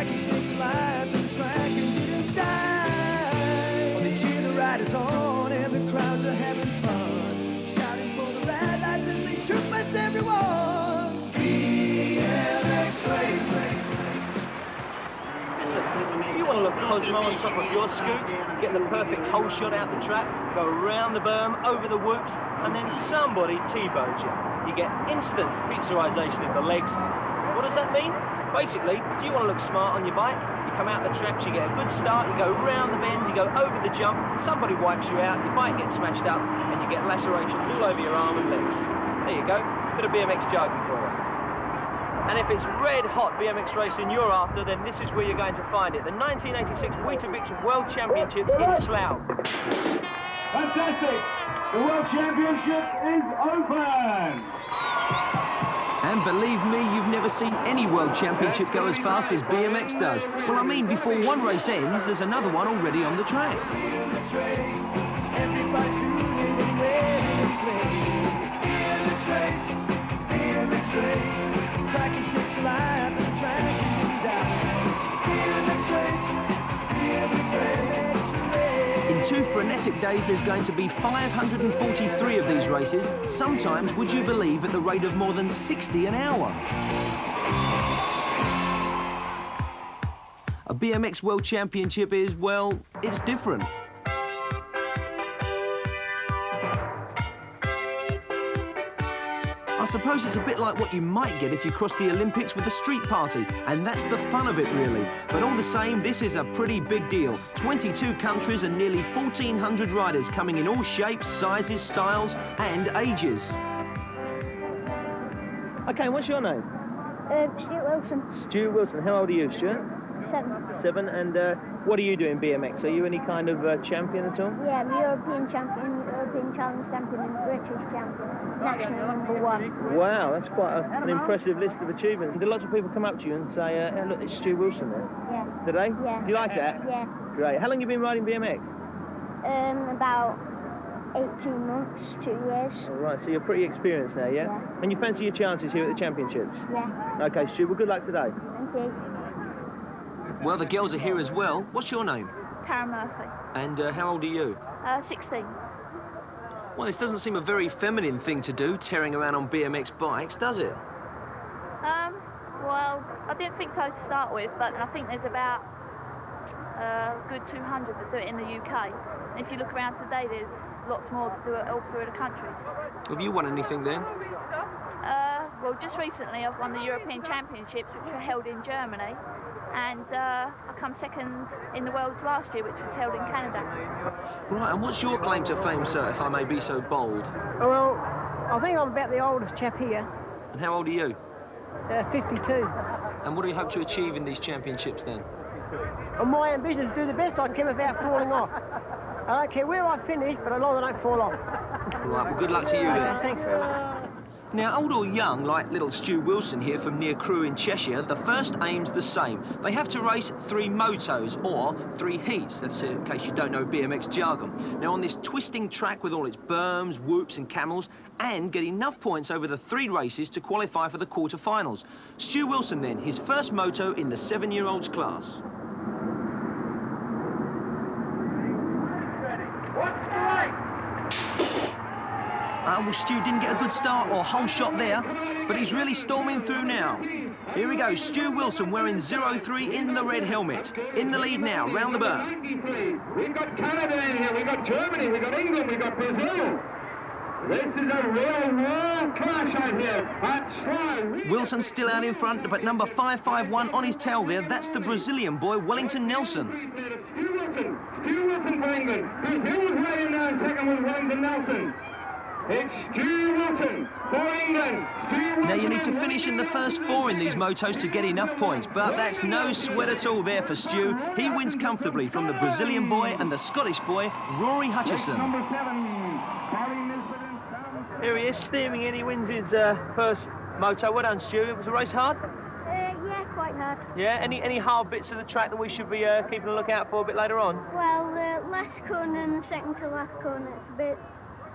Crikey sticks alive to the track and didn't die. Well, they cheer the riders on and the crowds are having fun, shouting for the red lights as they shoot past everyone. Bmx race. Listen, do you want to look Cosmo on top of your scoot, get the perfect hole shot out the track, go around the berm, over the whoops, and then somebody T-bones you? You get instant pizzerization of the legs. What does that mean? Basically, do you want to look smart on your bike? You come out the traps, you get a good start, you go round the bend, you go over the jump, somebody wipes you out, your bike gets smashed up, and you get lacerations all over your arm and legs. There you go, bit of BMX jargon for you. And if it's red-hot BMX racing you're after, then this is where you're going to find it. The 1986 Bmx World Championships in Slough. Fantastic! The World Championship is open! And believe me, you've never seen any World Championship go as fast as BMX does. Well, I mean, before one race ends, there's another one already on the track. BMX race, everybody's doing it and ready to play. BMX race, BMX race, cracking sticks alive to the track and die. BMX race, BMX race. In 2 frenetic days, there's going to be 543 of these races, sometimes, would you believe, at the rate of more than 60 an hour. A BMX World Championship is, well, it's different. I suppose it's a bit like what you might get if you cross the Olympics with a street party, and that's the fun of it, really. But all the same, this is a pretty big deal. 22 countries and nearly 1,400 riders coming in all shapes, sizes, styles and ages. OK, what's your name? Stuart Wilson. Stuart Wilson. How old are you, Stuart? 7. 7, and what do you do in BMX? Are you any kind of champion at all? Yeah, I'm European champion, European challenge champion and British champion. National #1. Wow, that's quite an impressive list of achievements. Do lots of people come up to you and say, hey, look, it's Stu Wilson there? Yeah. Do they? Yeah. Do you like that? Yeah. Great. How long have you been riding BMX? About 18 months, 2 years. All right, so you're pretty experienced now, yeah? Yeah. And you fancy your chances here at the championships? Yeah. OK, Stu, well, good luck today. Thank you. Well, the girls are here as well. What's your name? Karen Murphy. And how old are you? 16. Well, this doesn't seem a very feminine thing to do, tearing around on BMX bikes, does it? Well, I didn't think so to start with, but I think there's about a good 200 that do it in the UK. And if you look around today, there's lots more that do it all through the countries. Have you won anything then? Well, just recently I've won the European Championships, which were held in Germany, and I come second in the Worlds last year, which was held in Canada. Right, and what's your claim to fame, sir, if I may be so bold? Well, I think I'm about the oldest chap here. And how old are you? 52. And what do you hope to achieve in these championships then? And my ambition is to do the best I can without falling off. I don't care where I finish, but as long as I don't fall off. Right, well, good luck to you then. Thanks very much. Now, old or young, like little Stu Wilson here from near Crewe in Cheshire, the first aim's the same. They have to race 3 motos, or 3 heats, that's in case you don't know BMX jargon. Now, on this twisting track with all its berms, whoops and camels, and get enough points over the 3 races to qualify for the quarter-finals. Stu Wilson, then, his first moto in the 7-year-olds class. Well, Stu didn't get a good start or whole shot there, but he's really storming through now. Here we go, Stu Wilson wearing 03 in the red helmet. In the lead now, round the berm. We've got Canada in here, we've got Germany, we've got England, we've got Brazil. This is a real world clash out here at Slough. Wilson's still out in front, but number 551 on his tail there, that's the Brazilian boy, Wellington Nelson. Stu Wilson for England. Brazil was right in there in second with Wellington Nelson. It's Stu Wilson for England. Now you need to finish in the first 4 in these motos to get enough points, but that's no sweat at all there for Stu. He wins comfortably from the Brazilian boy and the Scottish boy, Rory Hutchison. Number 7. Here he is, steaming in. He wins his first moto. Well done, Stu. Was the race hard? Yeah, quite hard. Yeah? Any hard bits of the track that we should be keeping a lookout for a bit later on? Well, the last corner and the second to last corner, it's a bit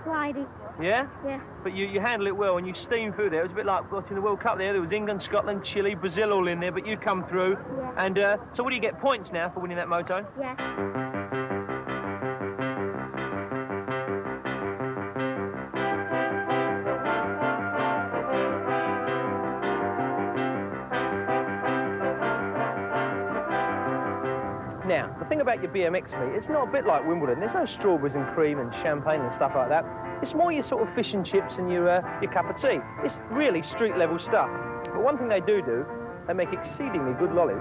slidey. Yeah? Yeah. But you handle it well and you steam through there. It was a bit like watching the World Cup there. There was England, Scotland, Chile, Brazil all in there, but you come through. Yeah. And so what do you get, points now for winning that moto? Yeah. Now, the thing about your BMX meet, it's not a bit like Wimbledon. There's no strawberries and cream and champagne and stuff like that. It's more your sort of fish and chips and your cup of tea. It's really street level stuff. But one thing they do, they make exceedingly good lollies.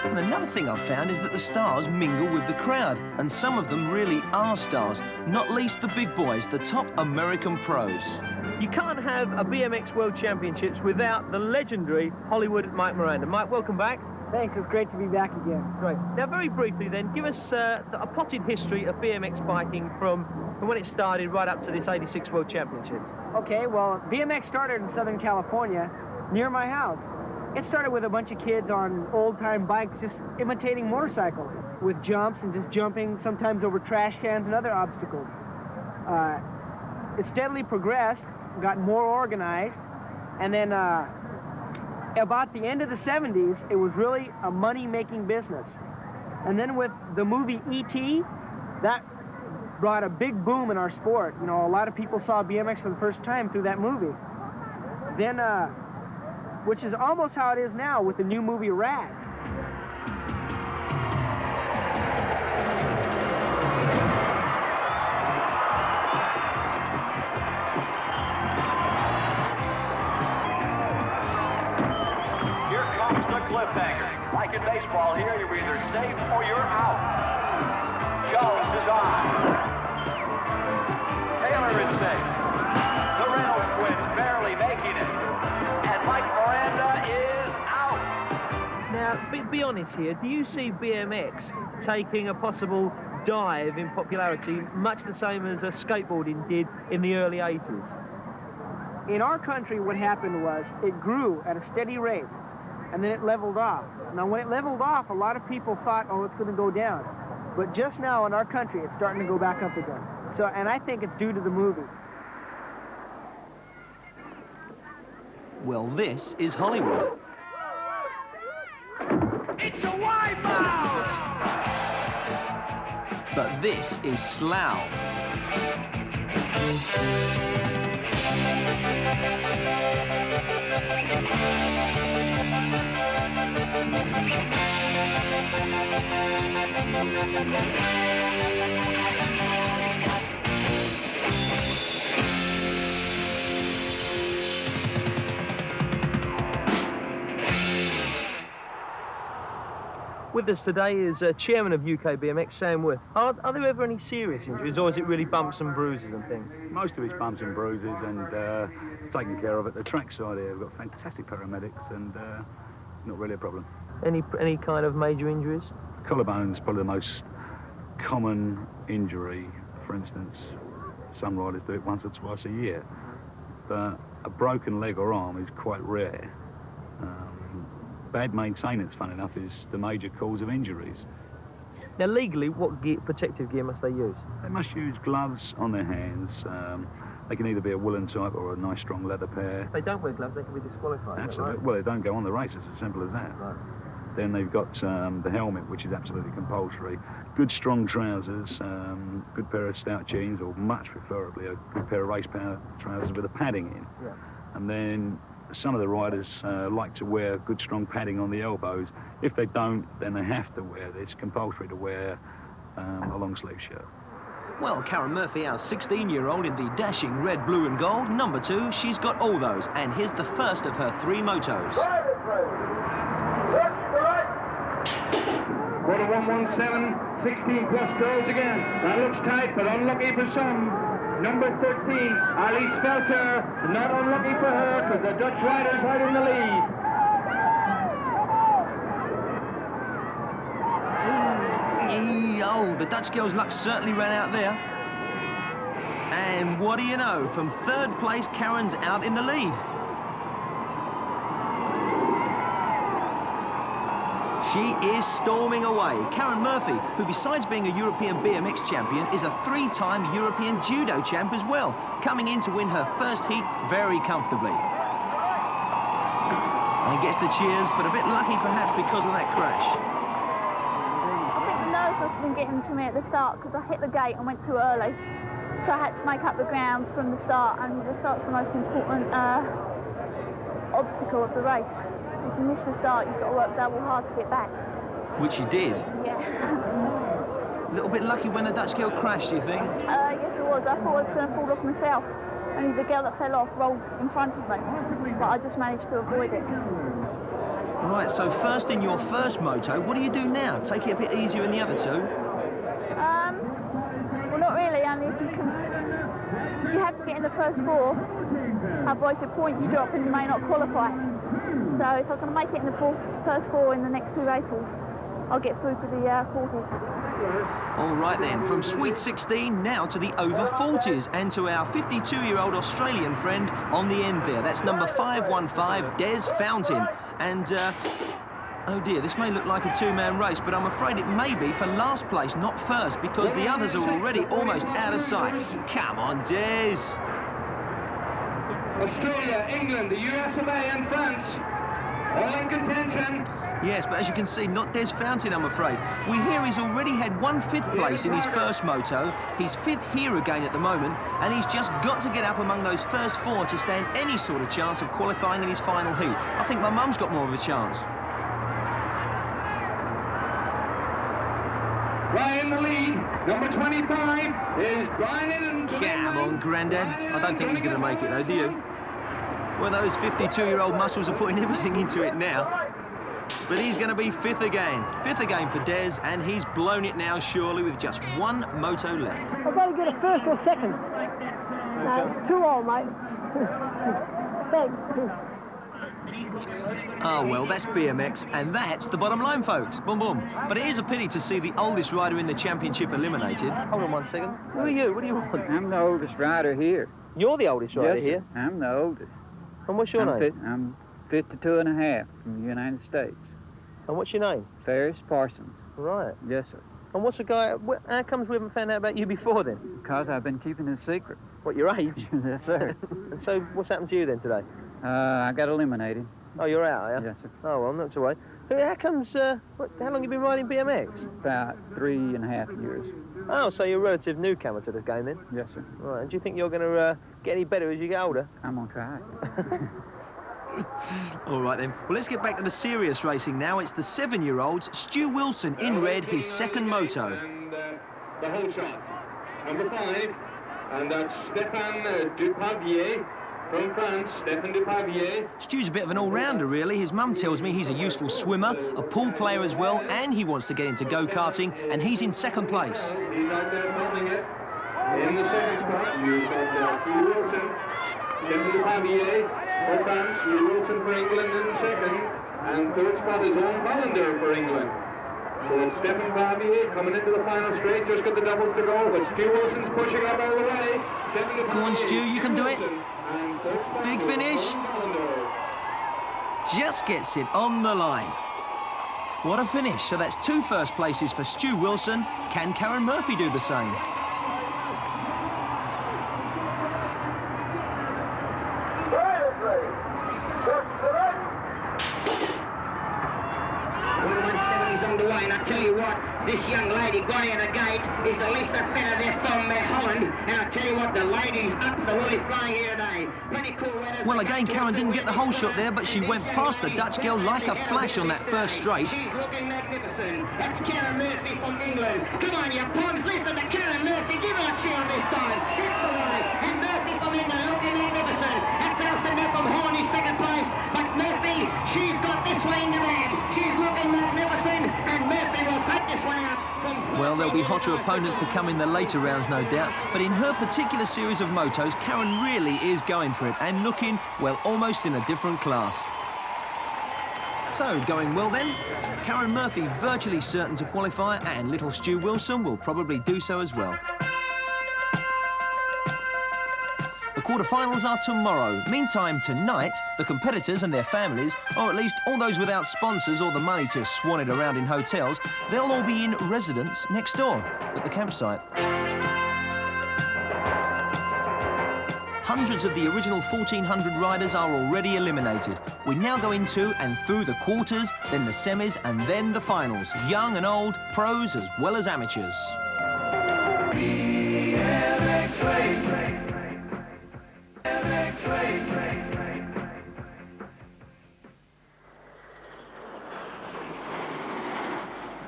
And another thing I've found is that the stars mingle with the crowd, and some of them really are stars, not least the big boys, the top American pros. You can't have a BMX World Championships without the legendary Hollywood Mike Miranda. Mike, welcome back. Thanks, it's great to be back again. Great. Now, very briefly then, give us a potted history of BMX biking from when it started right up to this 86 World Championships. Okay, well, BMX started in Southern California, near my house. It started with a bunch of kids on old-time bikes just imitating motorcycles with jumps and just jumping, sometimes over trash cans and other obstacles. It steadily progressed, got more organized, and then about the end of the 70s, it was really a money-making business. And then with the movie E.T., that brought a big boom in our sport. You know, a lot of people saw BMX for the first time through that movie. Then, which is almost how it is now with the new movie Rad. Here comes the cliffhanger. Like in baseball here, you're either safe or you're out. Jones is on. Taylor is safe. The Reynolds twins barely making it. And Mike Miranda is out. Now, be honest here, do you see BMX taking a possible dive in popularity much the same as skateboarding did in the early 80s? In our country, what happened was it grew at a steady rate, and then it leveled off. Now, when it leveled off, a lot of people thought, oh, it's going to go down. But just now in our country, it's starting to go back up again. So, and I think it's due to the movie. Well, this is Hollywood. It's a wipeout! But this is Slough. With us today is Chairman of UK BMX, Sam Worth. Are there ever any serious injuries, or is it really bumps and bruises and things? Most of it's bumps and bruises and taken care of at the trackside here. We've got fantastic paramedics and not really a problem. Any kind of major injuries? Collarbone's probably the most common injury. For instance, some riders do it once or twice a year. But a broken leg or arm is quite rare. Bad maintenance, fun enough, is the major cause of injuries. Now, legally, what protective gear must they use? They must use gloves on their hands. They can either be a woolen type or a nice strong leather pair. If they don't wear gloves, they can be disqualified. Absolutely. Right? Well, they don't go on the races, as simple as that. Right. Then they've got the helmet, which is absolutely compulsory. Good strong trousers, good pair of stout jeans, or much preferably a good pair of race trousers with a padding in. Yeah. And then some of the riders like to wear good strong padding on the elbows. If they don't, then they have to wear this. It's compulsory to wear a long sleeve shirt. Well, Karen Murphy, our 16-year-old in the dashing red, blue and gold, number 2, she's got all those. And here's the first of her 3 motos. Quarter 117, 16 plus girls again. That looks tight, but unlucky for some. Number 13, Alice Felter, not unlucky for her, because the Dutch rider's right in the lead. Oh, the Dutch girl's luck certainly ran out there. And what do you know? From 3rd place, Karen's out in the lead. She is storming away. Karen Murphy, who besides being a European BMX champion, is a 3-time European judo champ as well, coming in to win her first heat very comfortably. And gets the cheers, but a bit lucky perhaps because of that crash. I think the nerves must have been getting to me at the start because I hit the gate and went too early. So I had to make up the ground from the start, and the start's the most important obstacle of the race. If you miss the start, you've got to work double hard to get back. Which she did. Yeah. A little bit lucky when the Dutch girl crashed, do you think? Yes, it was. I thought I was going to fall off myself. Only the girl that fell off rolled in front of me, but I just managed to avoid it. Right, so first in your first moto, what do you do now? Take it a bit easier in the other two? Well, not really, only if you can... You have to get in the first 4, otherwise your points drop and you may not qualify. So if I can make it in the first 4 in the next 2 races, I'll get through to the quarters. All right then, from Sweet 16 now to the over 40s and to our 52-year-old Australian friend on the end there. That's number 515, Des Fountain. And, oh dear, this may look like a 2-man race, but I'm afraid it may be for last place, not first, because the others are already almost out of sight. Come on, Des. Australia, England, the US of A and France, all in contention. Yes, but as you can see, not Des Fountain, I'm afraid. We hear he's already had 1 5th place in his first moto. He's 5th here again at the moment, and he's just got to get up among those first 4 to stand any sort of chance of qualifying in his final heat. I think my mum's got more of a chance. Right in the lead, number 25 is Brian. Come on, Grandad. I don't think he's going to make it, though, do you? Well, those 52-year-old muscles are putting everything into it now. But he's going to be 5th again. 5th again for Des, and he's blown it now, surely, with just 1 moto left. I've got to get a first or second. 2-all, mate. Thanks. Oh, well, that's BMX, and that's the bottom line, folks. Boom, boom. But it is a pity to see the oldest rider in the championship eliminated. Hold on 1 second. Who are you? What do you want? I'm the oldest rider here. You're the oldest rider Yes, here? I'm the oldest. And what's your name? I'm 52 and a half from the United States. And what's your name? Ferris Parsons. Right. Yes, sir. And what's a guy... How comes we haven't found out about you before, then? Because I've been keeping it secret. What, your age? Yes, sir. And so what's happened to you, then, today? I got eliminated. Oh, you're out, are you? Yes, sir. Oh, well, not to worry. How comes... how long have you been riding BMX? About 3.5 years. Oh, so you're a relative newcomer to the game, then? Yes, sir. Right, and do you think you're going to get any better as you get older? I'm going to try. All right, then. Well, let's get back to the serious racing now. It's the 7-year-olds, Stu Wilson, in red, his second moto. And the whole shot. Number 5, and that's Stéphane Dupavier from France, Stéphane Dupavier. Stu's a bit of an all-rounder, really. His mum tells me he's a useful swimmer, a pool player as well, and he wants to get into go-karting, and he's in second place. He's out there holding it. In the second spot, you've got Stu Wilson, Stéphane Dupavier for France, Stu Wilson for England in second, and third spot is Owen Hollander for England. So it's Stéphane Dupavier coming into the final straight, just got the doubles to go, but Stu Wilson's pushing up all the way. Go on, Stu, you can do it. Big finish. Just gets it on the line. What a finish. So that's 2 first places for Stu Wilson. Can Karen Murphy do the same? Underway, and I tell you what, this young lady got out of the gate is the lesser better there from Holland, and I tell you what, the lady's absolutely flying here today. Pretty cool weather. Well, again, Karen didn't get the whole shot there, but she went past the Dutch girl like a flash on that first straight. She's looking magnificent. That's Karen Murphy from England. Come on, you punks, listen to Karen Murphy. Give her a cheer this time. It's the way. And Murphy from England looking magnificent. That's Alison there from Holland, he's second place. But Murphy, she's got this way in the bag. She's looking magnificent, and Murphy will take this one out. Well, there'll be hotter opponents to come in the later rounds, no doubt. But in her particular series of motos, Karen really is going for it and looking, well, almost in a different class. So, going well then. Karen Murphy virtually certain to qualify, and little Stu Wilson will probably do so as well. quarter-finals are tomorrow. Meantime, tonight, the competitors and their families, or at least all those without sponsors or the money to swan it around in hotels, they'll all be in residence next door at the campsite. Hundreds of the original 1,400 riders are already eliminated. We now go into and through the quarters, then the semis, and then the finals. Young and old, pros as well as amateurs. Bmx race. Bmx race.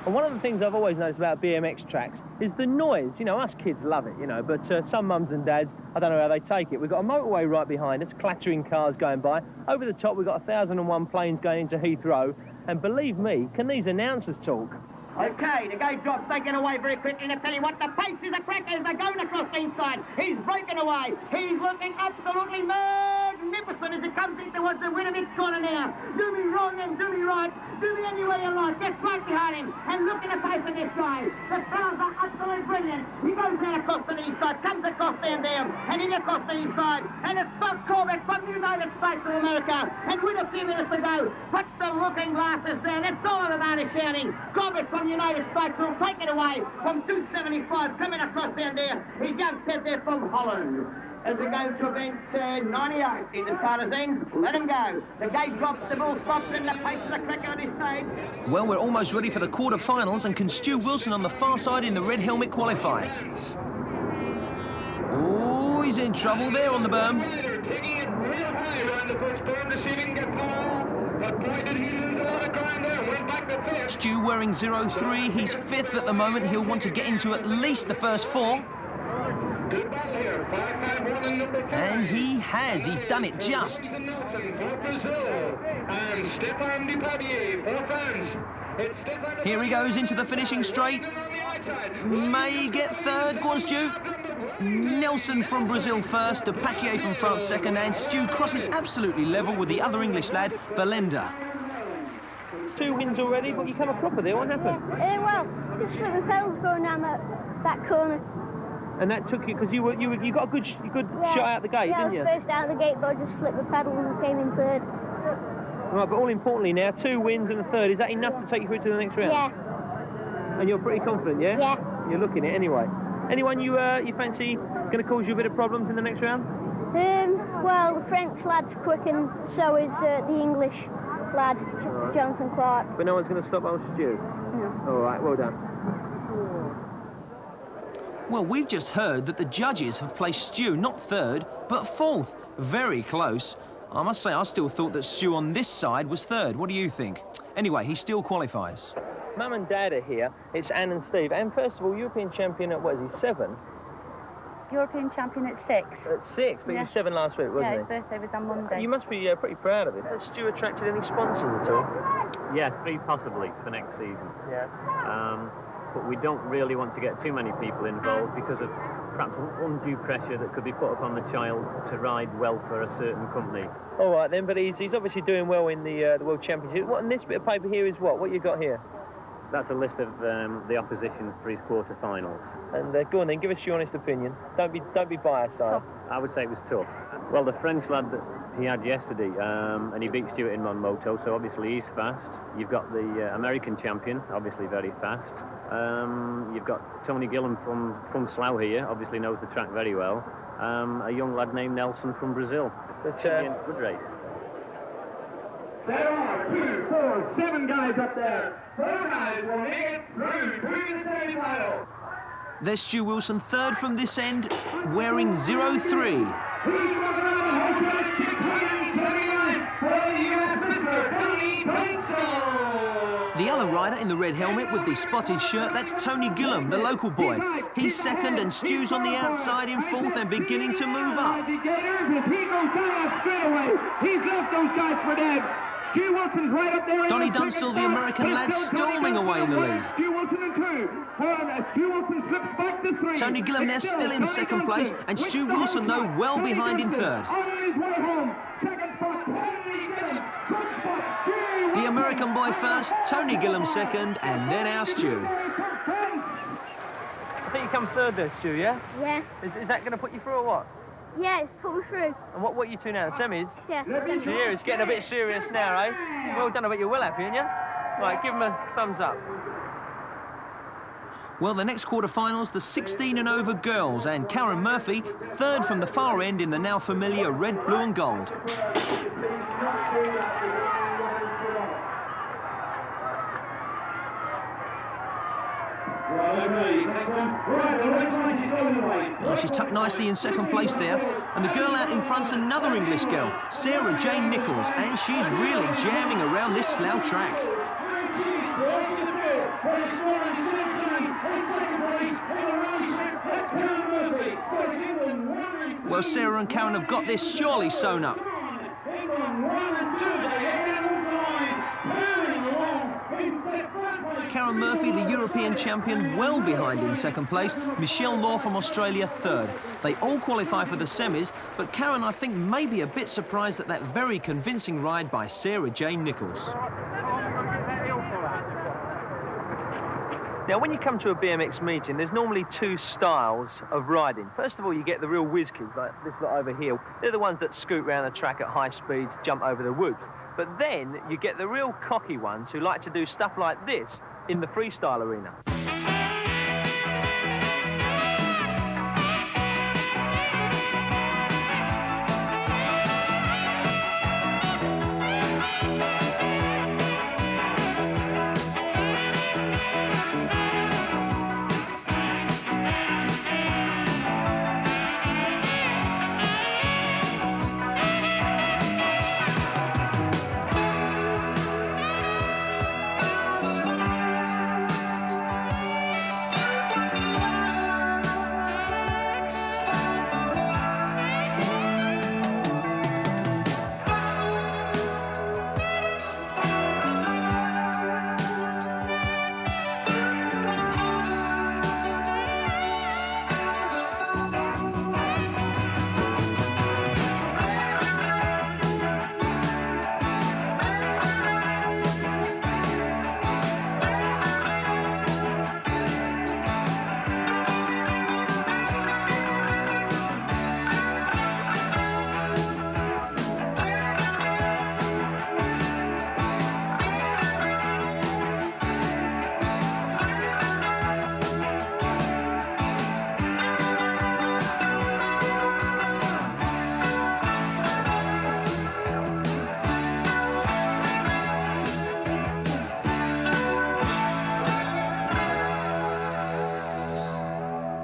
And one of the things I've always noticed about BMX tracks is the noise. You know, us kids love it, you know, but some mums and dads, I don't know how they take it. We've got a motorway right behind us, clattering cars going by. Over the top, we've got 1,001 planes going into Heathrow. And believe me, can these announcers talk? Okay, the gate drops, they get away very quickly, and I tell you what, the pace is a cracker as they're going across the inside. He's breaking away. He's looking absolutely magnificent as he comes in towards the Bmx corner now. Do me wrong and do me right. Do me any way you like. Get right behind him. And look at the pace of this guy. The fellas are absolutely brilliant. He goes down across the east side, comes across there, and in across the east side. And it's Scott Corbett from the United States of America. And with a few minutes to go, puts the looking glasses down. That's all of the man is shouting. Corbett from the United States will take it away from 275 coming across down there. His young Ted there from Holland. As we go to event 98 in the starter's end, let him go. The gate drops, the ball stops, and the pace of the cracker on this stage. Well, we're almost ready for the quarter-finals, and can Stu Wilson on the far side in the red helmet qualify? Oh, he's in trouble there on the berm. Taking it real high around the first berm to see if he can get Paul. But boy, did he lose a lot of ground there. Went back to fifth. Stu wearing 03. He's fifth at the moment. He'll want to get into at least the first four. Good battle here. 5-5-1 in number 5. And he has. He's done it just. Nelson for Brazil. And Stefan Depardieu for France. It's Stefan Here he goes into the finishing straight. May get third. Go on, Stu. Nelson from Brazil first, Depardieu from France second, and Stu crosses absolutely level with the other English lad, Valenda. 2 wins already, but you come a cropper there. What happened? Well, just slipped the pedals going down that corner. And that took you because you got a good shot out the gate, didn't you? Yeah, I was first out of the gate, but I just slipped the pedal and I came in third. Right, but all importantly now, 2 wins and a third. Is that enough to take you through to the next round? Yeah. And you're pretty confident, yeah? Yeah. You're looking it anyway. Anyone you fancy going to cause you a bit of problems in the next round? Well, the French lad's quick, and so is the English lad, Jonathan Clark. But no one's going to stop old Stu? No. All right, well done. Well, we've just heard that the judges have placed Stu not third, but fourth. Very close. I must say, I still thought that Stu on this side was third. What do you think? Anyway, he still qualifies. Mum and Dad are here. It's Anne and Steve. And first of all, European champion at, what is he, 7? European champion at 6. At 6, but he was 7 last week, wasn't Yeah, he? his birthday was on Monday. You must be pretty proud of it. Has Stu attracted any sponsors at all? Yeah, 3 possibly for next season. Yeah. But we don't really want to get too many people involved because of perhaps undue pressure that could be put upon the child to ride well for a certain company. All right then, but he's obviously doing well in the World Championship. What, and this bit of paper here is what? What you got here? That's a list of the opposition for his quarter-finals. And go on then, give us your honest opinion. Don't be biased, are I would say it was tough. Well, the French lad that he had yesterday, and he beat Stuart in moto, so obviously he's fast. You've got the American champion, obviously very fast. You've got Tony Gillam from Slough here, obviously knows the track very well. A young lad named Nelson from Brazil. But good race. There are 2, 4, 7 guys up there. 4 guys will make it through the semi-final. There's Stu Wilson, third from this end, wearing 03. He's walking around the hotel at 679 for the US Mr. Tony Gillam. The other rider in the red helmet with the spotted shirt, that's Tony Gillam, the local boy. He's second and Stu's on the outside in fourth and beginning to move up. If he goes down straight away, he's left those guys for dead. Stu Wilson's right up there. Donnie Dunstall, the American lad, storming away in the lead. Stu Wilson in 2. Stu Wilson slips back to 3. Tony Gillam there still in second place, and Stu Wilson, though, well behind in third. On his way home. Second spot, Tony Gillam. Third spot, Stu Wilson. The American boy first, Tony Gillam second, and then our Stu. I think you come third there, Stu, yeah? Yeah. Is that going to put you through or what? Yeah, it's pulled through. And what are you two now, the semis? Yeah. So yeah, it's getting a bit serious now, eh? Well done, I bet you're well happy, aren't you? Right, give them a thumbs up. Well, the next quarter-finals, the 16 and over girls, and Karen Murphy, third from the far end in the now familiar red, blue and gold. Well, she's tucked nicely in second place there, and the girl out in front's another English girl, Sarah Jane Nichols, and she's really jamming around this Slough track. Well, Sarah and Karen have got this surely sewn up. Karen Murphy, the European champion, well behind in second place. Michelle Law from Australia, third. They all qualify for the semis, but Karen, I think, may be a bit surprised at that very convincing ride by Sarah Jane Nichols. Now, when you come to a BMX meeting, there's normally two styles of riding. First of all, you get the real whiz kids, like this lot over here. They're the ones that scoot around the track at high speeds, jump over the whoops. But then you get the real cocky ones who like to do stuff like this in the freestyle arena.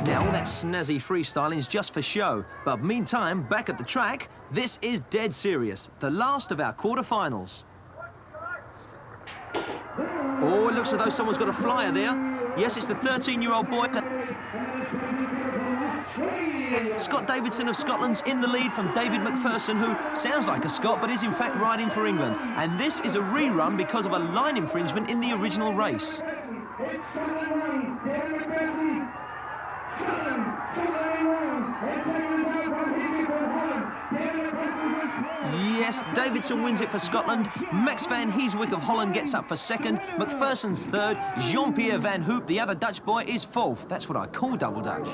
Now, all that snazzy freestyling is just for show. But meantime, back at the track, this is dead serious. The last of our quarter-finals. Oh, it looks as though someone's got a flyer there. Yes, it's the 13-year-old boy. Scott Davidson of Scotland's in the lead from David McPherson, who sounds like a Scot but is in fact riding for England. And this is a rerun because of a line infringement in the original race. Yes, Davidson wins it for Scotland. Max van Heeswyck of Holland gets up for second. McPherson's third. Jean-Pierre van Hoop, the other Dutch boy, is fourth. That's what I call double Dutch.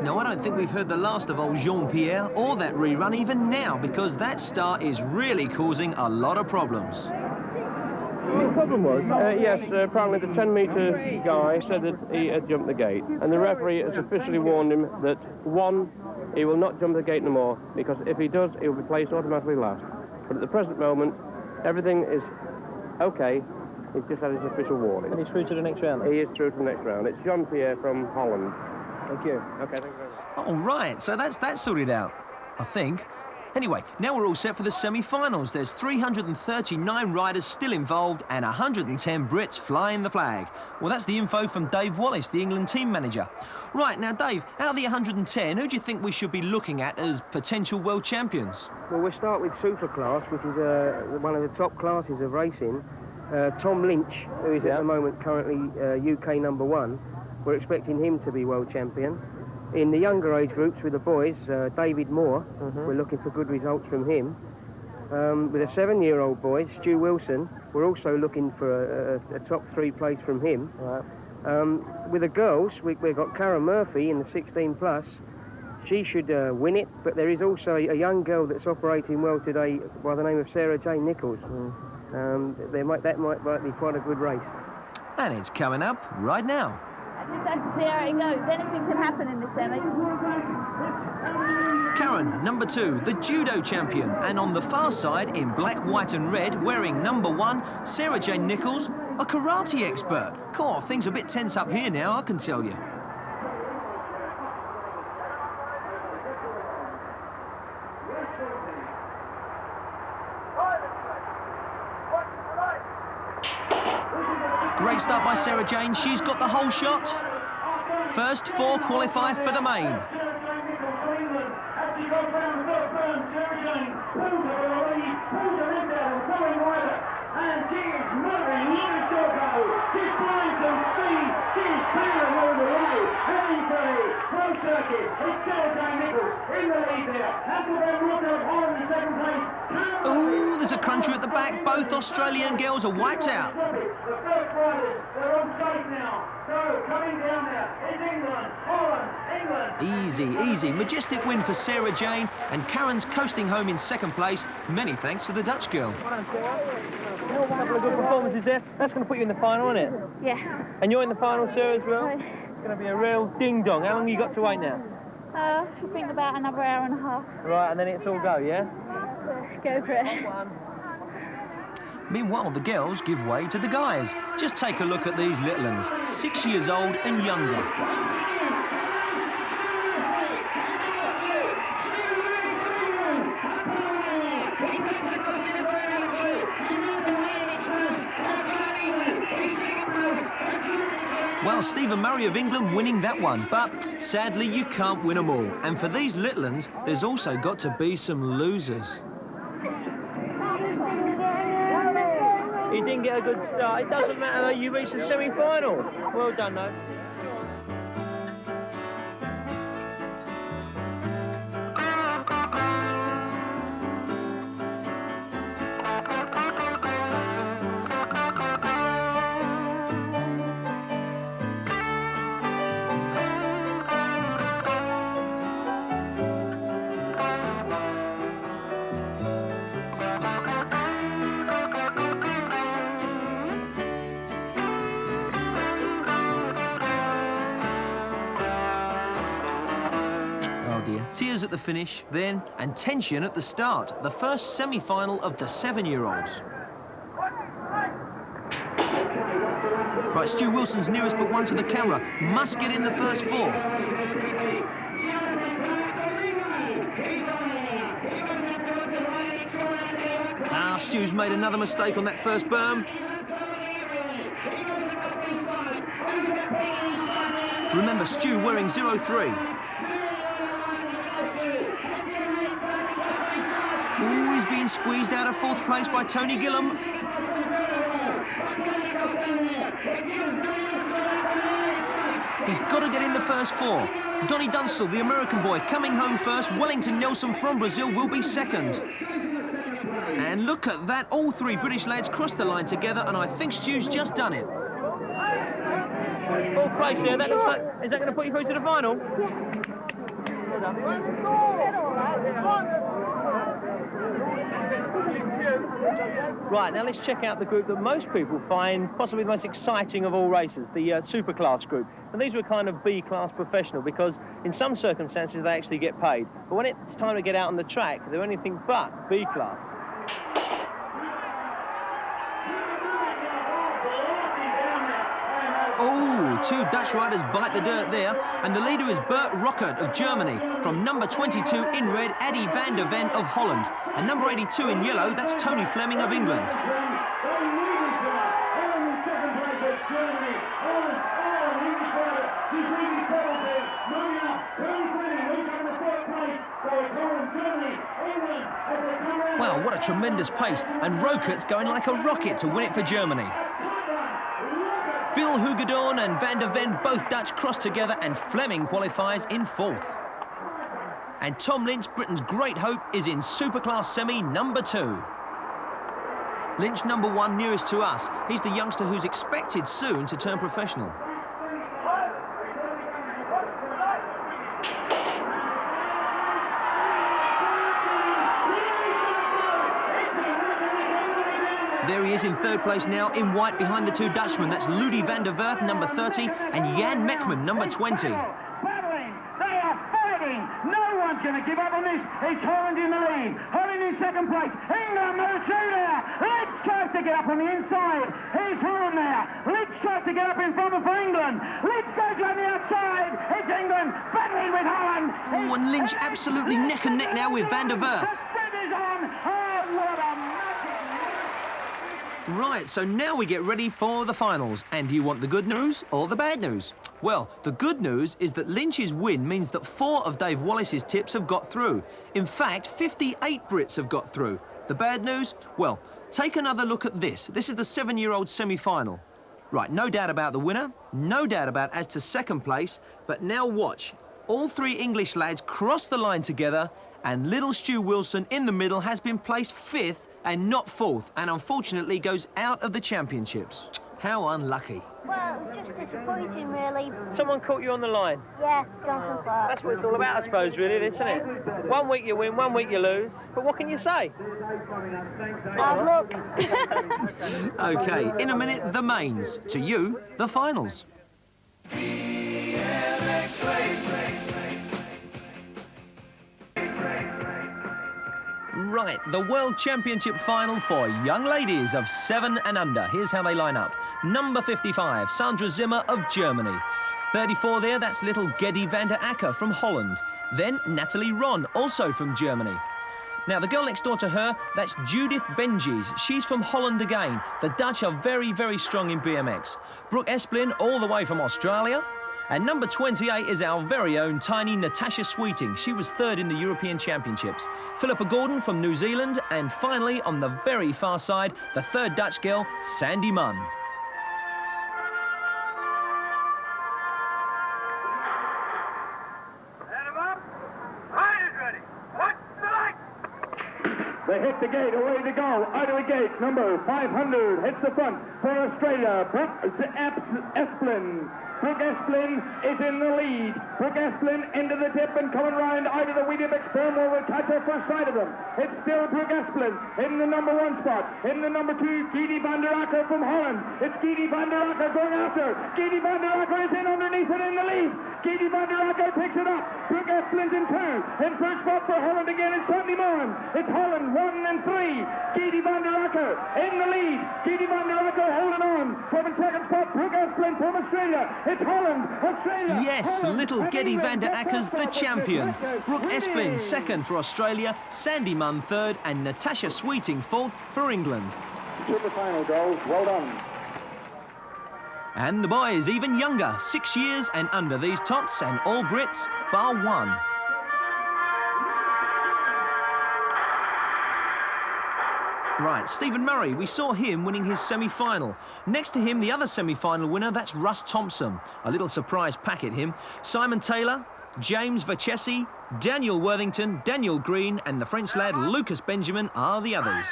Now, I don't think we've heard the last of old Jean-Pierre or that rerun even now, because that start is really causing a lot of problems. The problem was, yes, apparently the 10-metre guy said that he had jumped the gate, and the referee has officially warned him that, one, he will not jump the gate no more, because if he does, he will be placed automatically last. But at the present moment, everything is okay. He's just had his official warning. And he's through to the next round, then? He is through to the next round. It's Jean-Pierre from Holland. Thank you. Okay, thank you very much. All right, so that's sorted out, I think. Anyway, now we're all set for the semi-finals. There's 339 riders still involved and 110 Brits flying the flag. Well, that's the info from Dave Wallace, the England team manager. Right, now, Dave, out of the 110, who do you think we should be looking at as potential world champions? Well, we'll start with Superclass, which is one of the top classes of racing. Tom Lynch, who is at the moment currently UK #1, we're expecting him to be world champion. In the younger age groups with the boys, David Moore, we're looking for good results from him. With a 7-year-old boy, Stu Wilson, we're also looking for a top 3 place from him. Right. With the girls, we've got Karen Murphy in the 16 plus. She should win it, but there is also a young girl that's operating well today by the name of Sarah Jane Nichols. That might be quite a good race. And it's coming up right now. I just have to see how it goes. Anything can happen in the semi. Karen, number 2, the judo champion. And on the far side, in black, white and red, wearing number 1, Sarah Jane Nichols, a karate expert. Cool, things are a bit tense up here now, I can tell you. Great start by Sarah Jane. She's got the whole shot. First 4 qualify for the main. And she is moving in the circle. She's flying some speed. She's power along the way. Heading for the pro circuit. It's Sarah Jane Nichols in the lead there. Hasselbeck Walker of Holland in second place. Ooh, there's a cruncher at the back. Both Australian girls are wiped out. The first riders, they're on safe now. So coming down there is England, Holland, England. Easy, easy. Majestic win for Sarah Jane, and Karen's coasting home in second place. Many thanks to the Dutch girl. You know, a couple of good performances there. That's going to put you in the final, isn't it? Yeah. And you're in the final, Sarah, as well? It's going to be a real ding-dong. How long have you got to wait now? I think about another hour and a half. Right, and then it's all go, yeah? Go for it. Meanwhile, the girls give way to the guys. Just take a look at these little uns, 6 years old and younger. Well, Stephen Murray of England winning that one, but sadly you can't win them all. And for these little uns, there's also got to be some losers. You didn't get a good start. It doesn't matter though, you reached the semi-final. Well done though. Tears at the finish, then, and tension at the start. The first semi-final of the 7-year-olds. Right, Stu Wilson's nearest but one to the camera. Must get in the first 4. Ah, Stu's made another mistake on that first berm. Remember, Stu wearing 0-3. Ooh, he's being squeezed out of 4th place by Tony Gillam. He's got to get in the first 4. Donnie Dunstall, the American boy, coming home first. Wellington Nelson from Brazil will be second. And look at that, all 3 British lads crossed the line together, and I think Stu's just done it. 4th place there, that looks like... Is that going to put you through to the final? Right, now let's check out the group that most people find possibly the most exciting of all races, the superclass group. And these were kind of B-class professional because in some circumstances they actually get paid. But when it's time to get out on the track, they're anything but B-class. Oh, 2 Dutch riders bite the dirt there, and the leader is Bert Rockert of Germany. From number 22 in red, Addy van der Ven of Holland. And number 82 in yellow, that's Tony Fleming of England. Wow, what a tremendous pace, and Rokert's going like a rocket to win it for Germany. Phil Hugedorn and Van der Ven, both Dutch, cross together, and Fleming qualifies in 4th. And Tom Lynch, Britain's great hope, is in Superclass semi number 2. Lynch, number 1, nearest to us. He's the youngster who's expected soon to turn professional. There he is in third place now, in white behind the two Dutchmen. That's Ludi van der Werf, number 30, and Jan Mekman, number 20. Battling, they are fighting. No one's going to give up on this. It's Holland in the lead. Holland in second place. England moves through there. Leeds tries to get up on the inside. Here's Holland there. Leeds tries to get up in front for England. Leeds goes on the outside. It's England battling with Holland. Oh, and Lynch absolutely neck and neck now with van der Werf. The sprint is on. Oh, what a magic. Right, so now we get ready for the finals. And do you want the good news or the bad news? Well, the good news is that Lynch's win means that 4 of Dave Wallace's tips have got through. In fact, 58 Brits have got through. The bad news? Well, take another look at this. This is the 7-year-old semi-final. Right, no doubt about the winner, no doubt about as to second place, but now watch. All 3 English lads cross the line together, and little Stu Wilson in the middle has been placed 5th and not 4th, and unfortunately goes out of the championships. How unlucky. Well, just disappointing, really. Someone caught you on the line. Yeah, Jonathan Clark. That's what it's all about, I suppose, really, isn't it? One week you win, one week you lose. But what can you say? Look. OK, in a minute, the mains. To you, the finals. Bmx race. Right, the World Championship final for young ladies of 7 and under. Here's how they line up. Number 55, Sandra Zimmer of Germany. 34 there, that's little Geddy van der Acker from Holland. Then Natalie Ron, also from Germany. Now, the girl next door to her, that's Judith Benjies. She's from Holland again. The Dutch are very, very strong in BMX. Brooke Esplin, all the way from Australia. And number 28 is our very own tiny Natasha Sweeting. She was 3rd in the European Championships. Philippa Gordon from New Zealand. And finally, on the very far side, the 3rd Dutch girl, Sandy Munn. They hit the gate, away they go, out of the gate, number 500 hits the front for Australia, Brooke Esplin. Brooke Esplin is in the lead. Brooke Esplin into the dip and coming round out of the Bmx berm where we'll catch our first sight of them. It's still Brooke Esplin in the number 1 spot. In the number 2, Geddy van der Acker from Holland. It's Geddy van der Acker going after. Geddy van der Acker is in underneath it in the lead. Geddy van der Acker takes it up. Brooke Esplin's in turn. In first spot for Holland again, it's Sandy Munn. It's Holland 1 and 3. Geddy van der Acker in the lead. Geddy van der Acker holding on. From in second spot, Brooke Esplin from Australia. It's Holland, Australia. Yes, Holland, little Geddy van der Acker's the champion. Brooke Esplin 2nd for Australia, Sandy Munn 3rd, and Natasha Sweeting 4th for England. Super final, girls. Well done. And the boys even younger, 6 years and under these tots, and all Brits bar 1. Right, Stephen Murray, we saw him winning his semi-final. Next to him, the other semi-final winner, that's Russ Thompson. A little surprise packet, him. Simon Taylor, James Vachesi, Daniel Worthington, Daniel Green, and the French lad Lucas Benjamin are the others.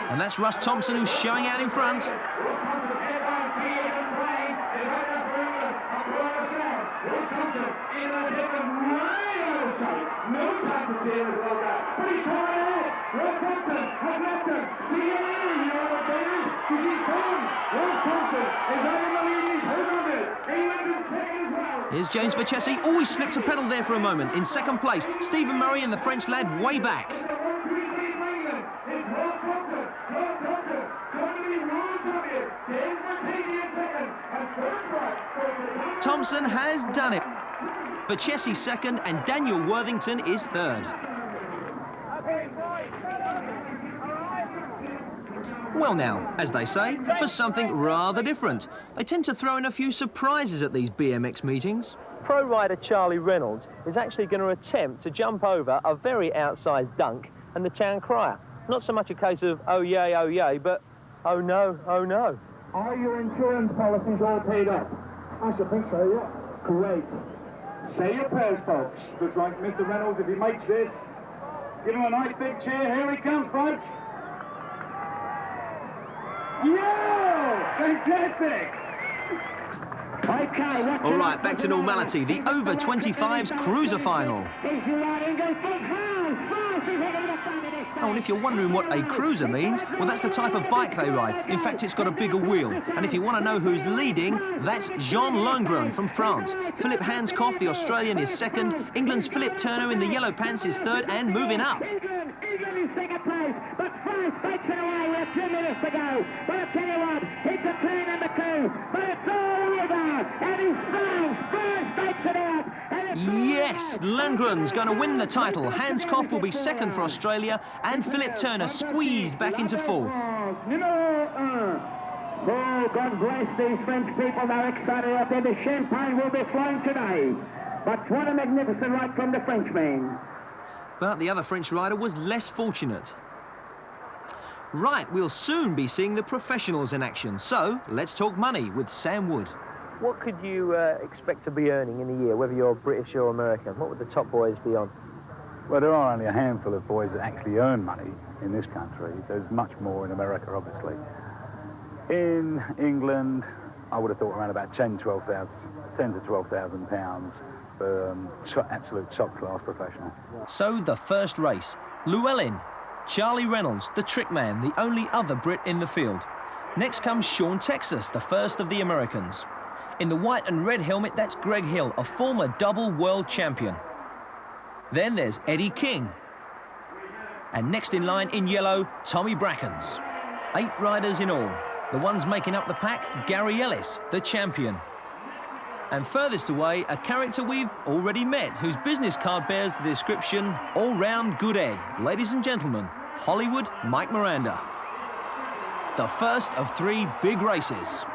And that's Russ Thompson who's showing out in front. Here's James Vachesi. Oh, he slipped a pedal there for a moment. In second place, Stephen Murray and the French lad way back. Thompson has done it. Vachesi 2nd and Daniel Worthington is 3rd. Well now, as they say, for something rather different. They tend to throw in a few surprises at these BMX meetings. Pro rider Charlie Reynolds is actually going to attempt to jump over a very outsized dunk and the town crier. Not so much a case of, oh yay, but oh no, oh no. Are your insurance policies all paid up? I should think so, yeah. Great. Say your prayers, folks. Looks like Mr. Reynolds, if he makes this, give him a nice big cheer. Here he comes, folks. Yeah! Fantastic! I All right, back to normality. The over 25s cruiser final. Oh, and if you're wondering what a cruiser means, well, that's the type of bike they ride. In fact, it's got a bigger wheel. And if you want to know who's leading, that's Jean Lundgren from France. Philippe Hanskoff, the Australian, is second. England's Philip Turner in the yellow pants is third and moving up. England in second place, but France takes it away with 2 minutes to go. But I tell you what, it's a turn number 2, but it's all over. And it's France takes it out. Yes, Lundgren's going to win the title. Hanskoff will be second for Australia, and Philip Turner squeezed back into fourth. Oh, God bless these French people. They're excited out there. The champagne will be flowing today. But what a magnificent ride from the Frenchman. But the other French rider was less fortunate. Right, we'll soon be seeing the professionals in action. So, let's talk money with Sam Wood. What could you expect to be earning in a year, whether you're British or American? What would the top boys be on? Well, there are only a handful of boys that actually earn money in this country. There's much more in America, obviously. In England, I would have thought around about 10 to 12,000 pounds for absolute top-class professional. So the first race, Llewellyn, Charlie Reynolds, the trick man, the only other Brit in the field. Next comes Sean Texas, the first of the Americans. In the white and red helmet, that's Greg Hill, a former double world champion. Then there's Eddie King. And next in line in yellow, Tommy Brackens. 8 riders in all. The ones making up the pack, Gary Ellis, the champion. And furthest away, a character we've already met, whose business card bears the description, all-round good egg. Ladies and gentlemen, Hollywood Mike Miranda. The first of 3 big races.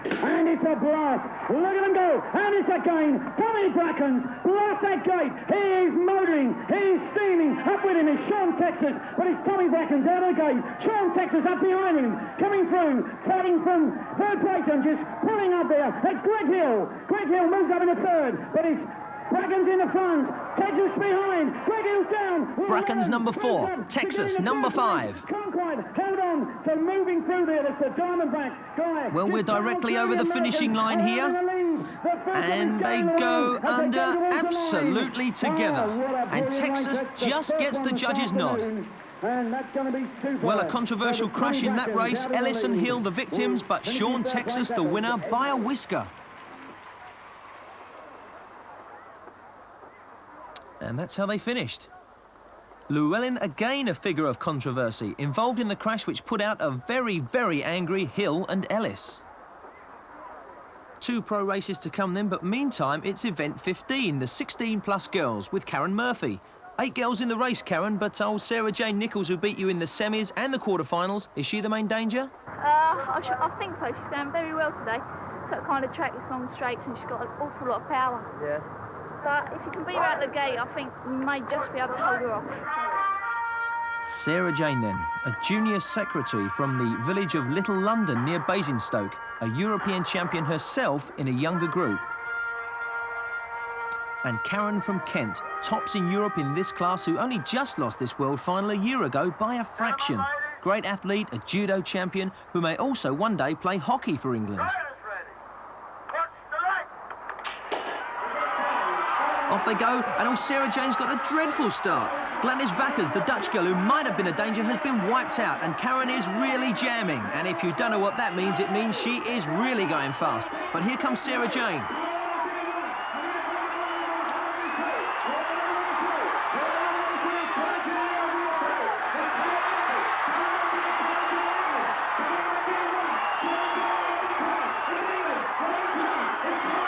And it's a blast. Look at him go. And it's again. Tommy Brackens. Blast that gate. He is motoring. He is steaming. Up with him is Sean Texas. But it's Tommy Brackens out of the gate. Sean Texas up behind him. Coming through. Fighting from third place and just pulling up there. That's Greg Hill. Greg Hill moves up in the third. But it's Brackens in the front. Texas behind. Greg Hill's down. Brackens number 4. Texas number 5. Can't quite hold on. So moving through there, that's the Diamondback guy. Well, we're directly over the finishing line here. And they go under absolutely together. And Texas just gets the judge's nod. And that's going to be super. Well, a controversial crash in that race. Ellis and Hill the victims, but Sean Texas the winner by a whisker. And that's how they finished. Llewellyn, again a figure of controversy, involved in the crash which put out a very, very angry Hill and Ellis. 2 pro races to come then, but meantime it's event 15, the 16-plus girls with Karen Murphy. 8 girls in the race, Karen, but old Sarah Jane Nichols, who beat you in the semis and the quarterfinals, is she the main danger? I think so. She's going very well today. So kind of track, it's long straights, and she's got an awful lot of power. Yeah. But if you can beat her out the gate, I think you may just be able to hold her off. Sarah Jane then, a junior secretary from the village of Little London near Basingstoke, a European champion herself in a younger group. And Karen from Kent, tops in Europe in this class, who only just lost this world final a year ago by a fraction. Great athlete, a judo champion, who may also one day play hockey for England. Off they go, and old Sarah Jane's got a dreadful start. Gladys Vackers, the Dutch girl who might have been a danger, has been wiped out, and Karen is really jamming. And if you don't know what that means, it means she is really going fast. But here comes Sarah Jane.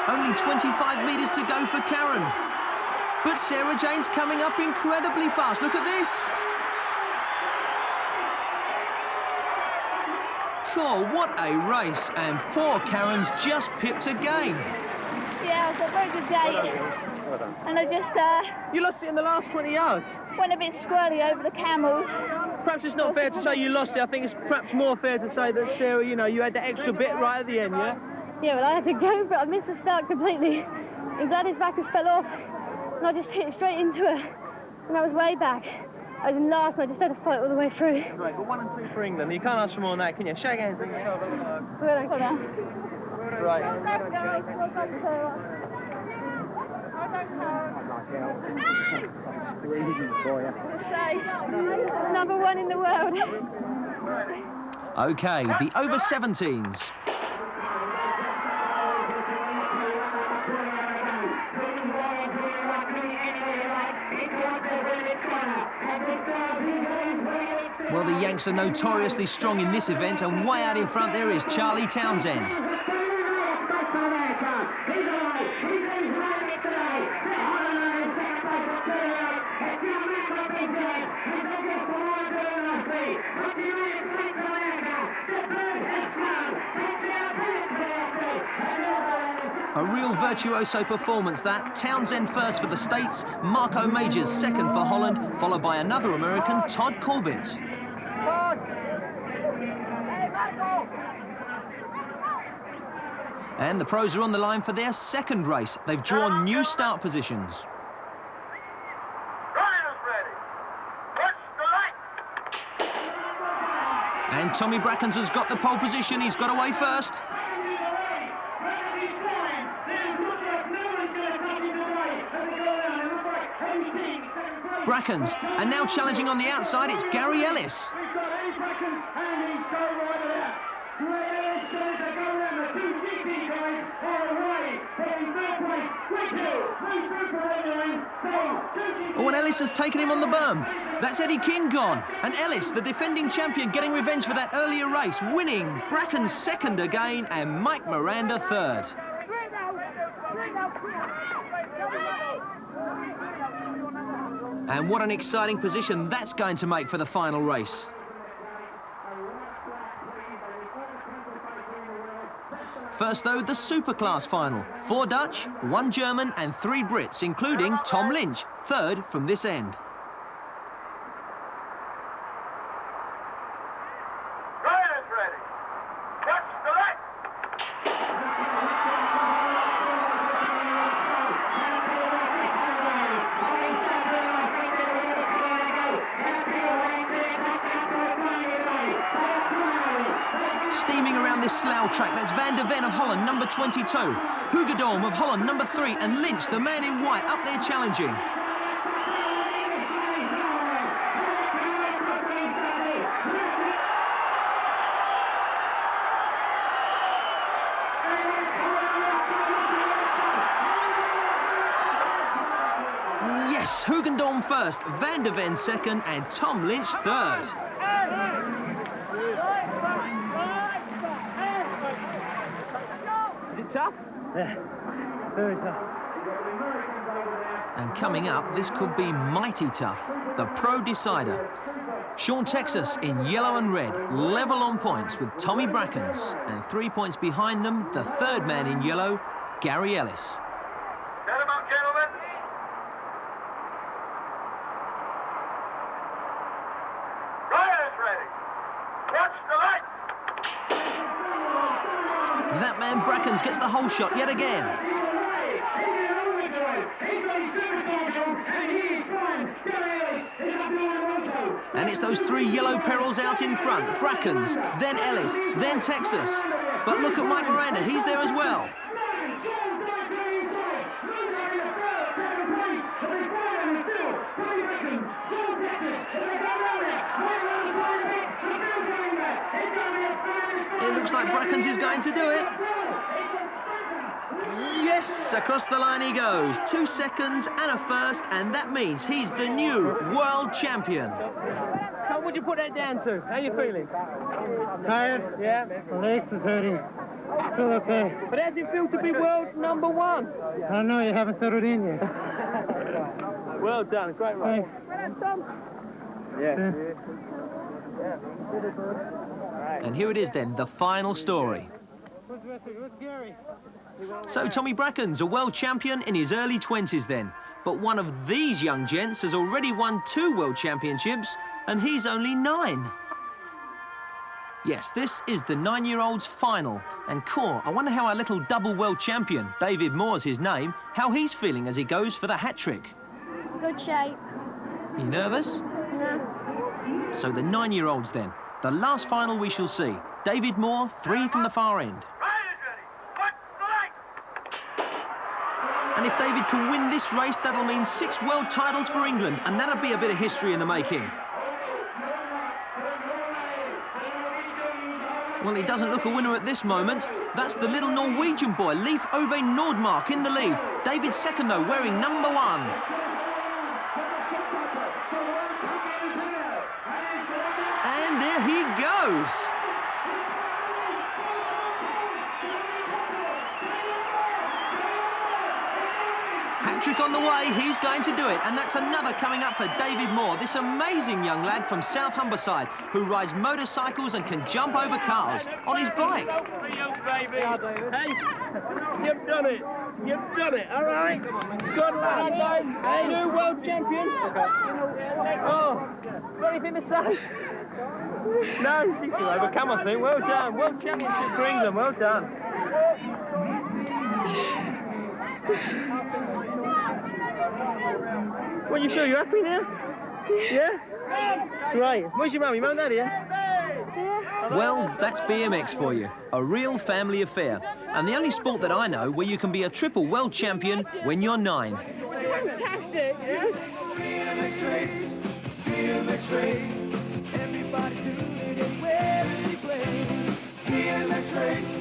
Only 25 metres to go for Karen. But Sarah Jane's coming up incredibly fast. Look at this. Oh, what a race. And poor Karen's just pipped again. Yeah, I've got a very good gate. Well done. And I just You lost it in the last 20 yards. went a bit squirrely over the camels. Perhaps it's not fair to say you lost it. I think it's perhaps more fair to say that, Sarah, you know, you had that extra bit right at the end, yeah? Yeah, well, I had to go for it. I missed the start completely. And Gladys Vackers fell off. And I just hit straight into her. And I was way back. I was in last and I just had to fight all the way through. Right, but 1 and 2 for England. You can't ask for more than that, can you? Shake hands with yourself. Right. Number 1 in the world. OK, the over-17s. Well, the Yanks are notoriously strong in this event, and way out in front there is Charlie Townsend. A real virtuoso performance that. Townsend first for the States, Marco Majors second for Holland, followed by another American, Todd Corbett. And the pros are on the line for their second race. They've drawn new start positions. And Tommy Brackens has got the pole position. He's got away first. Brackens, and now challenging on the outside, it's Gary Ellis. Oh, and Ellis has taken him on the berm. That's Eddie King gone. And Ellis, the defending champion, getting revenge for that earlier race, winning. Brackens second again, and Mike Miranda third. And what an exciting position that's going to make for the final race. First, though, the Superclass final. 4 Dutch, 1 German and 3 Brits, including Tom Lynch, third from this end. Steaming around this Slough track, that's Van der Ven of Holland, number 22. Hugedorm of Holland, number 3. And Lynch, the man in white, up there challenging. Yes, Hugedorm first, Van der Ven second, and Tom Lynch third. Tough? Yeah, very tough. And coming up, this could be mighty tough. The Pro Decider. Sean Texas in yellow and red, level on points with Tommy Brackens. And 3 points behind them, the third man in yellow, Gary Ellis. Set him up, gentlemen. Riders ready. Watch the light. That man Brackens gets the whole shot yet again. And it's those 3 yellow perils out in front. Brackens, then Ellis, then Texas. But look at Mike Miranda, he's there as well. It looks like Brackens is going to do it. Yes, across the line he goes. 2 seconds and a first, and that means he's the new world champion. How would you put that down to? How are you feeling? Tired? Yeah. My legs is hurting. Still okay. But how does it feel to be world number 1? I don't know, you haven't settled in yet. Well done, great race. Yeah. And here it is then, the final story. Where's Gary? So Tommy Brackens, a world champion in his early 20s then. But one of these young gents has already won 2 world championships, and he's only 9. Yes, this is the 9-year-old's final. And Core, I wonder how our little double world champion, David Moore's his name, how he's feeling as he goes for the hat-trick. Good shape. You nervous? No. So the 9-year-olds then. The last final we shall see. David Moore, 3 from the far end. And if David can win this race, that'll mean 6 world titles for England, and that'll be a bit of history in the making. Well, he doesn't look a winner at this moment. That's the little Norwegian boy, Leif Ove Nordmark, in the lead. David's second, though, wearing number 1. And there he goes. Hat-trick on the way, he's going to do it, and that's another coming up for David Moore, this amazing young lad from South Humberside who rides motorcycles and can jump over cars on his bike. Hey, you've done it. You've done it, all right? Good lad. Hey, new world champion. Oh, got anything to say? No, seems to overcome, I think. Well done. World championship for England. Well done. What do you feel? You happy now? Yeah? Great. Where's your mum? Your mum and daddy, yeah? Well, that's BMX for you. A real family affair. And the only sport that I know where you can be a triple world champion when you're 9. Fantastic. BMX race, BMX race. Everybody's doing it anywhere, any place. BMX race.